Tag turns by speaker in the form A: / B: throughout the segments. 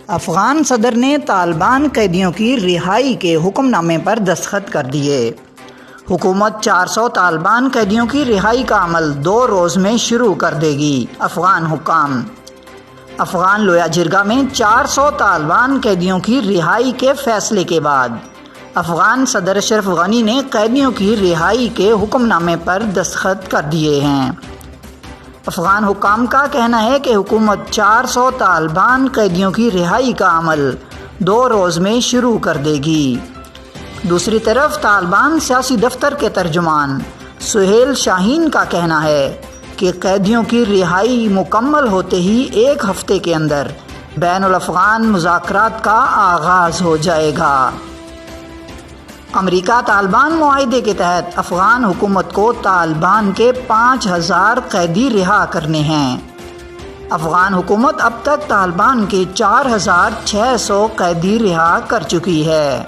A: افغان صدر نے طالبان قیدیوں کی رہائی کے حکم نامے پر دستخط کر دیے۔ حکومت 400 طالبان قیدیوں کی رہائی کا عمل 2 روز میں شروع کر دے گی۔ افغان حکام۔ افغان لویا جرگہ میں 400 طالبان قیدیوں کی رہائی کے فیصلے کے بعد افغان صدر اشرف غنی نے قیدیوں کی رہائی کے حکم نامے پر دستخط کر دیے ہیں۔ افغان حکام کا کہنا ہے کہ حکومت 400 طالبان قیدیوں کی رہائی کا عمل 2 روز میں شروع کر دے گی۔ دوسری طرف طالبان سیاسی دفتر کے ترجمان سہیل شاہین کا کہنا ہے کہ قیدیوں کی رہائی مکمل ہوتے ہی 1 ہفتے کے اندر بین الافغان مذاکرات کا آغاز ہو جائے گا۔ امریکہ طالبان معاہدے کے تحت افغان حکومت کو طالبان کے 5000 قیدی رہا کرنے ہیں۔ افغان حکومت اب تک طالبان کے 4600 قیدی رہا کر چکی ہے۔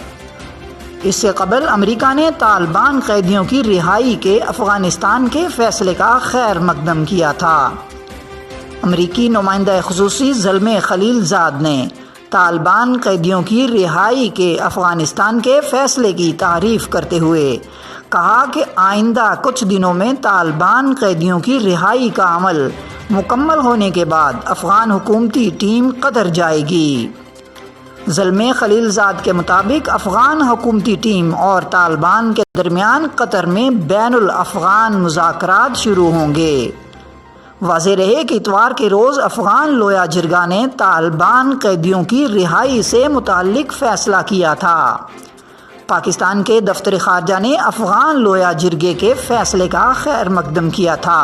A: اس سے قبل امریکہ نے طالبان قیدیوں کی رہائی کے افغانستان کے فیصلے کا خیر مقدم کیا تھا۔ امریکی نمائندہ خصوصی زلمے خلیل زاد نے طالبان قیدیوں کی رہائی کے افغانستان کے فیصلے کی تعریف کرتے ہوئے کہا کہ آئندہ کچھ دنوں میں طالبان قیدیوں کی رہائی کا عمل مکمل ہونے کے بعد افغان حکومتی ٹیم قطر جائے گی۔ زلمے خلیل زاد کے مطابق افغان حکومتی ٹیم اور طالبان کے درمیان قطر میں بین الافغان مذاکرات شروع ہوں گے۔ واضح رہے کہ اتوار کے روز افغان لویا جرگہ نے طالبان قیدیوں کی رہائی سے متعلق فیصلہ کیا تھا۔ پاکستان کے دفتر خارجہ نے افغان لویا جرگے کے فیصلے کا خیر مقدم کیا تھا۔